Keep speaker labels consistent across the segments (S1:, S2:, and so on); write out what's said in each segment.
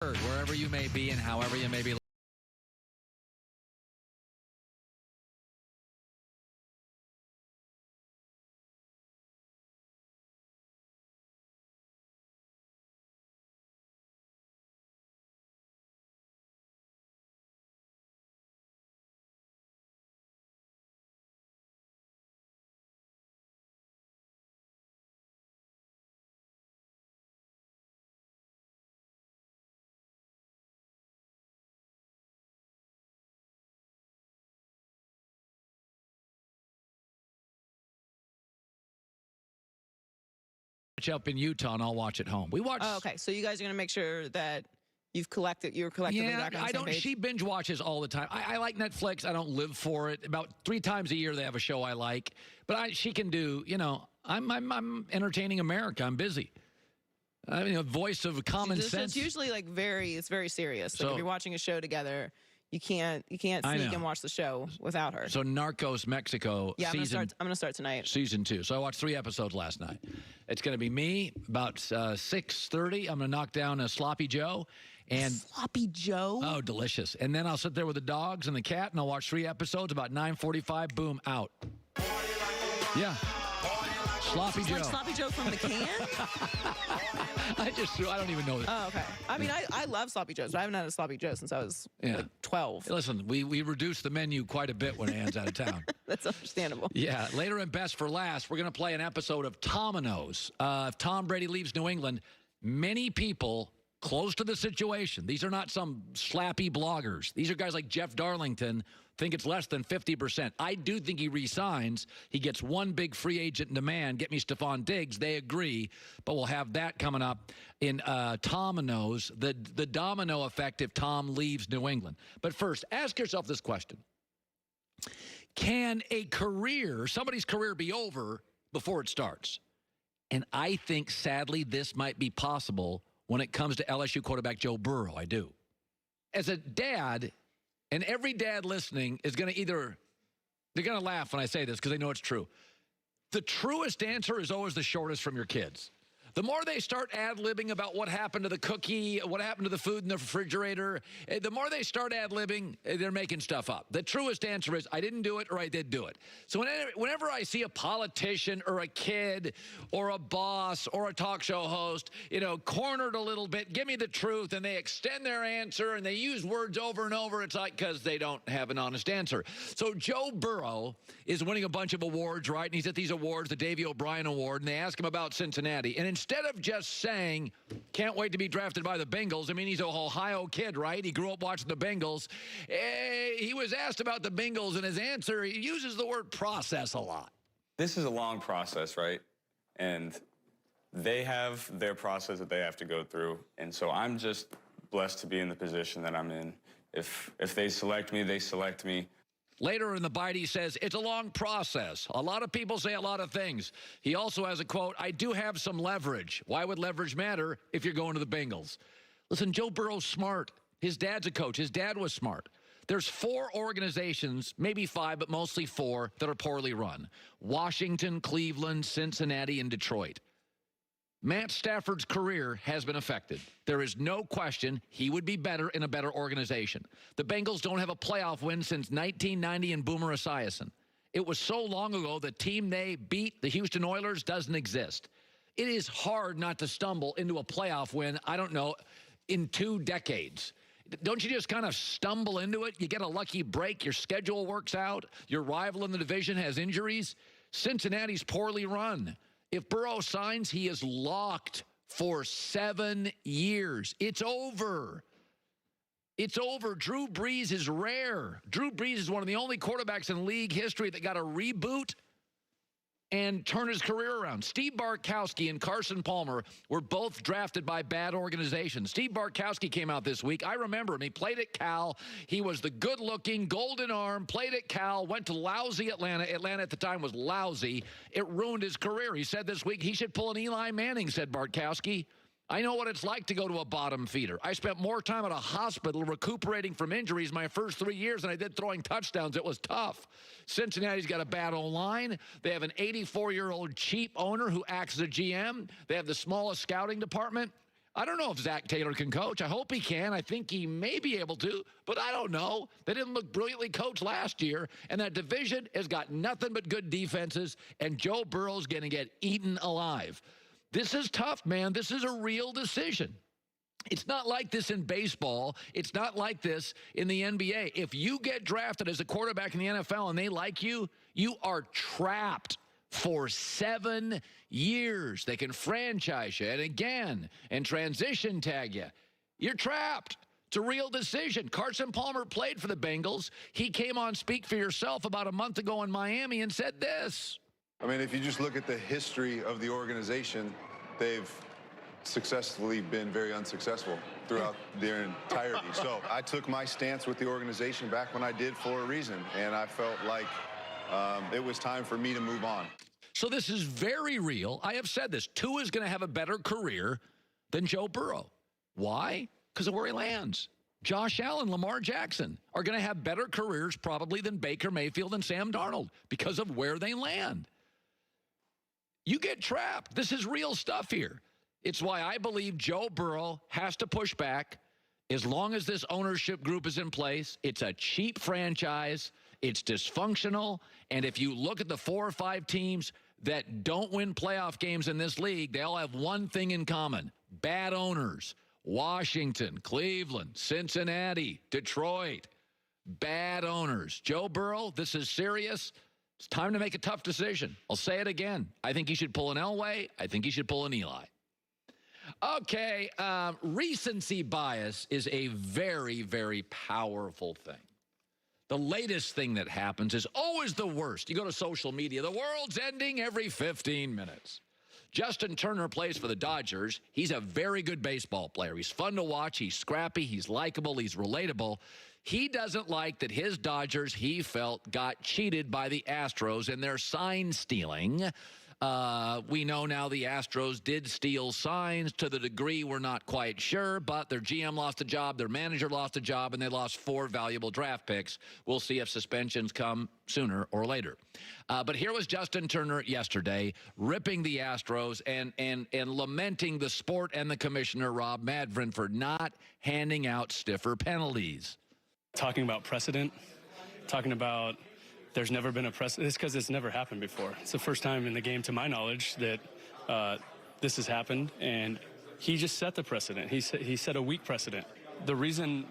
S1: Wherever you may be and however you may be. Up in Utah, and I'll watch at home. We watch.
S2: Oh, okay, so you guys are going to make sure that you're collectively back on the same page?
S1: She binge watches all the time. I like Netflix. I don't live for it. About 3 times a year they have a show I like. But she can do, I'm entertaining America. I'm busy. I mean, a voice of common sense.
S2: It's usually it's very serious. So if you're watching a show together, you can't sneak and watch the show without her.
S1: So Narcos Mexico.
S2: Yeah, I'm gonna start tonight.
S1: Season 2. So I watched 3 episodes last night. It's gonna be me about 6:30. I'm gonna knock down a Sloppy Joe. And
S2: Sloppy Joe.
S1: Oh, delicious. And then I'll sit there with the dogs and the cat, and I'll watch 3 episodes. About 9:45. Boom, out. Yeah. Sloppy Joe.
S2: Like Sloppy Joe from the can?
S1: I don't even know.
S2: Oh, okay. I mean, I love Sloppy Joes, but I haven't had a Sloppy Joe since I was 12.
S1: Listen, we reduced the menu quite a bit when Ann's out of town.
S2: That's understandable.
S1: Yeah. Later in Best for Last, we're going to play an episode of Dominoes. If Tom Brady leaves New England, many people close to the situation. These are not some slappy bloggers. These are guys like Jeff Darlington think it's less than 50%. I do think he resigns. He gets one big free agent demand. Get me Stephon Diggs. They agree. But we'll have that coming up in Dominoes, the domino effect if Tom leaves New England. But first, ask yourself this question. Can somebody's career be over before it starts? And I think, sadly, this might be possible when it comes to LSU quarterback Joe Burrow. I do. As a dad, and every dad listening is going to they're going to laugh when I say this because they know it's true. The truest answer is always the shortest from your kids. The more they start ad-libbing about what happened to the cookie, what happened to the food in the refrigerator, the more they start ad-libbing, they're making stuff up. The truest answer is, I didn't do it or I did do it. So whenever I see a politician or a kid or a boss or a talk show host, cornered a little bit, give me the truth, and they extend their answer and they use words over and over, it's like because they don't have an honest answer. So Joe Burrow is winning a bunch of awards, right? And he's at these awards, the Davey O'Brien Award, and they ask him about Cincinnati. And instead of just saying, can't wait to be drafted by the Bengals, I mean, he's an Ohio kid, right? He grew up watching the Bengals. He was asked about the Bengals, and his answer, he uses the word process a lot.
S3: This is a long process, right? And they have their process that they have to go through. And so I'm just blessed to be in the position that I'm in. If they select me, they select me.
S1: Later in the bite, he says, it's a long process. A lot of people say a lot of things. He also has a quote, I do have some leverage. Why would leverage matter if you're going to the Bengals? Listen, Joe Burrow's smart. His dad's a coach. His dad was smart. There's 4 organizations, maybe 5, but mostly 4, that are poorly run. Washington, Cleveland, Cincinnati, and Detroit. Matt Stafford's career has been affected. There is no question he would be better in a better organization. The Bengals don't have a playoff win since 1990 and Boomer Esiason. It was so long ago the team they beat, the Houston Oilers, doesn't exist. It is hard not to stumble into a playoff win, I don't know, in 2 decades. Don't you just kind of stumble into it? You get a lucky break, your schedule works out, your rival in the division has injuries. Cincinnati's poorly run. If Burrow signs, he is locked for 7 years. It's over. It's over. Drew Brees is rare. Drew Brees is one of the only quarterbacks in league history that got a reboot and turn his career around. Steve Bartkowski and Carson Palmer were both drafted by bad organizations. Steve Bartkowski came out this week. I remember him. He played at Cal. He was the good-looking, golden arm, played at Cal, went to lousy Atlanta. Atlanta at the time was lousy. It ruined his career. He said this week he should pull an Eli Manning, said Bartkowski. I know what it's like to go to a bottom feeder. I spent more time at a hospital recuperating from injuries my first 3 years than I did throwing touchdowns. It was tough. Cincinnati's got a bad O-line. They have an 84-year-old cheap owner who acts as a GM. They have the smallest scouting department. I don't know if Zach Taylor can coach. I hope he can. I think he may be able to, but I don't know. They didn't look brilliantly coached last year, and that division has got nothing but good defenses, and Joe Burrow's going to get eaten alive. This is tough, man. This is a real decision. It's not like this in baseball. It's not like this in the NBA. If you get drafted as a quarterback in the NFL and they like you, you are trapped for 7 years. They can franchise you and again and transition tag you. You're trapped. It's a real decision. Carson Palmer played for the Bengals. He came on Speak for Yourself about a month ago in Miami and said this.
S4: I mean, if you just look at the history of the organization, they've successfully been very unsuccessful throughout their entirety. So I took my stance with the organization back when I did for a reason, and I felt like it was time for me to move on.
S1: So this is very real. I have said this. Tua is going to have a better career than Joe Burrow. Why? Because of where he lands. Josh Allen, Lamar Jackson are going to have better careers probably than Baker Mayfield and Sam Darnold because of where they land. You get trapped. This is real stuff here. It's why I believe Joe Burrow has to push back as long as this ownership group is in place. It's a cheap franchise. It's dysfunctional. And if you look at the 4 or 5 teams that don't win playoff games in this league, they all have one thing in common: bad owners. Washington, Cleveland, Cincinnati, Detroit, bad owners. Joe Burrow, this is serious. It's time to make a tough decision. I'll say it again. I think he should pull an Elway. I think he should pull an Eli. Okay, recency bias is a very, very powerful thing. The latest thing that happens is always the worst. You go to social media, the world's ending every 15 minutes. Justin Turner plays for the Dodgers. He's a very good baseball player. He's fun to watch. He's scrappy. He's likable. He's relatable. He doesn't like that his Dodgers, he felt, got cheated by the Astros in their sign stealing. We know now the Astros did steal signs to the degree we're not quite sure, but their GM lost a job, their manager lost a job, and they lost 4 valuable draft picks. We'll see if suspensions come sooner or later. But here was Justin Turner yesterday ripping the Astros and lamenting the sport and the commissioner, Rob Madvrin, for not handing out stiffer penalties.
S5: Talking about precedent, talking about there's never been a precedent. It's because it's never happened before. It's the first time in the game, to my knowledge, that this has happened, and he just set the precedent. He set a weak precedent. The reason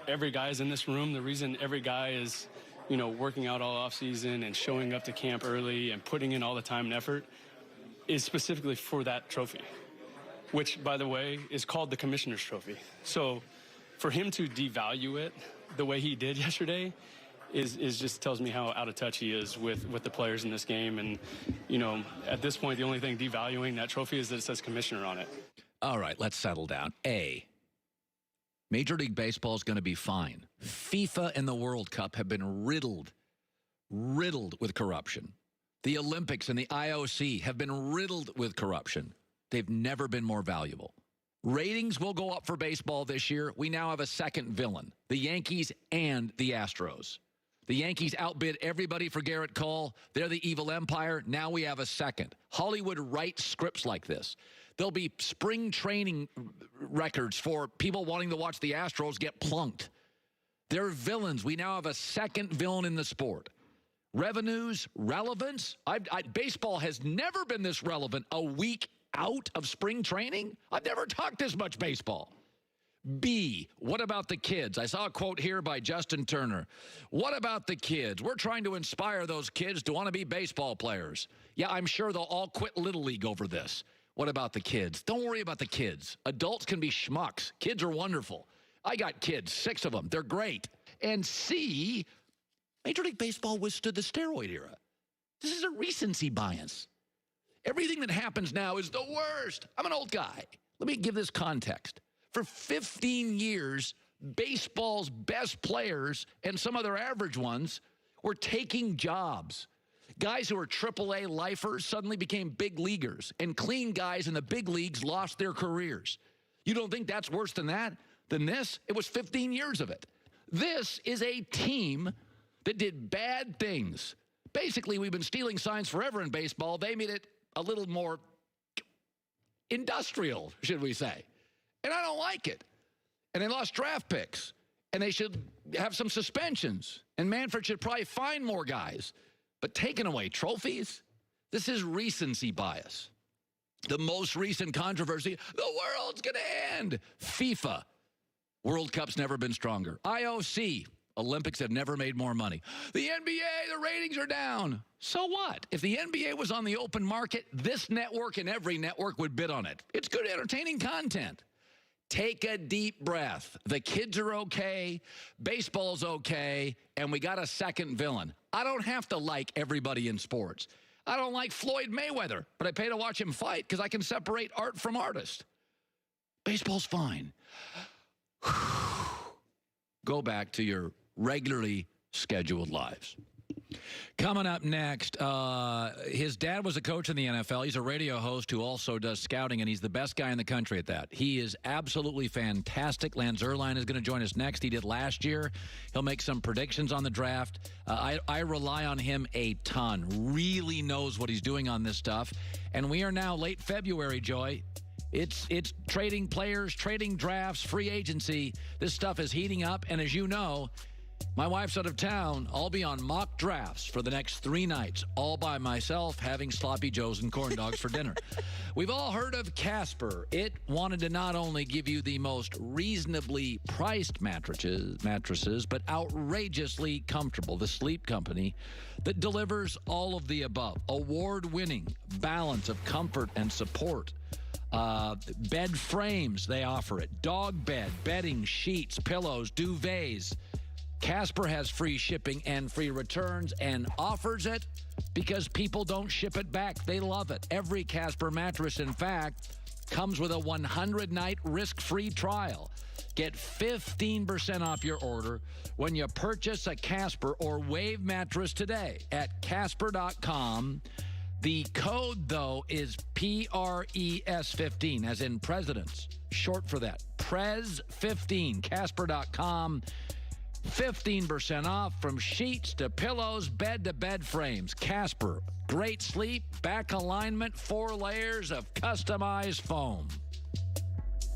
S5: every guy is in this room, the reason every guy is, working out all offseason and showing up to camp early and putting in all the time and effort is specifically for that trophy, which, by the way, is called the Commissioner's Trophy. So for him to devalue it the way he did yesterday is just tells me how out of touch he is with the players in this game. And, at this point, the only thing devaluing that trophy is that it says commissioner on it.
S1: All right, let's settle down. Major League Baseball is going to be fine. FIFA and the World Cup have been riddled with corruption. The Olympics and the IOC have been riddled with corruption. They've never been more valuable. Ratings will go up for baseball this year. We now have a second villain, the Yankees and the Astros. The Yankees outbid everybody for Garrett Cole. They're the evil empire. Now we have a second. Hollywood writes scripts like this. There'll be spring training records for people wanting to watch the Astros get plunked. They're villains. We now have a second villain in the sport. Revenues, relevance. Baseball has never been this relevant a week out of spring training. I've never talked this much baseball. B, what about the kids? I saw a quote here by Justin Turner. What about the kids? We're trying to inspire those kids to want to be baseball players. Yeah, I'm sure they'll all quit Little League over this. What about the kids? Don't worry about the kids. Adults can be schmucks. Kids are wonderful. I got kids, 6 of them. They're great. And C, Major League Baseball withstood the steroid era. This is a recency bias. Everything that happens now is the worst. I'm an old guy. Let me give this context. For 15 years, baseball's best players and some of their average ones were taking jobs. Guys who were AAA lifers suddenly became big leaguers, and clean guys in the big leagues lost their careers. You don't think that's worse than that? Than this? It was 15 years of it. This is a team that did bad things. Basically, we've been stealing signs forever in baseball. They made it a little more industrial, should we say. And I don't like it. And they lost draft picks. And they should have some suspensions. And Manfred should probably find more guys. But taking away trophies? This is recency bias. The most recent controversy, the world's going to end. FIFA, World Cup's never been stronger. IOC, Olympics have never made more money. The NBA, the ratings are down. So what? If the NBA was on the open market, this network and every network would bid on it. It's good, entertaining content. Take a deep breath. The kids are okay, baseball's okay, and we got a second villain. I don't have to like everybody in sports. I don't like Floyd Mayweather, but I pay to watch him fight because I can separate art from artist. Baseball's fine. Go back to your regularly scheduled lives. Coming up next, his dad was a coach in the NFL. He's a radio host who also does scouting, and he's the best guy in the country at that. He is absolutely fantastic. Lance Zierlein is going to join us next. He did last year. He'll make some predictions on the draft. I rely on him a ton. Really knows what he's doing on this stuff. And we are now late February, Joy. It's trading players, trading drafts, free agency. This stuff is heating up, and as you know, my wife's out of town. I'll be on mock drafts for the next 3 nights, all by myself, having sloppy joes and corn dogs for dinner. We've all heard of Casper. It wanted to not only give you the most reasonably priced mattresses, but outrageously comfortable. The sleep company that delivers all of the above. Award-winning balance of comfort and support. Bed frames, they offer it. Dog bed, bedding, sheets, pillows, duvets. Casper has free shipping and free returns and offers it because people don't ship it back. They love it. Every Casper mattress, in fact, comes with a 100-night risk-free trial. Get 15% off your order when you purchase a Casper or Wave mattress today at Casper.com. The code, though, is PRES15, as in presidents. Short for that. PRES15. Casper.com. 15% off from sheets to pillows, bed to bed frames. Casper. Great sleep, back alignment, 4 layers of customized foam.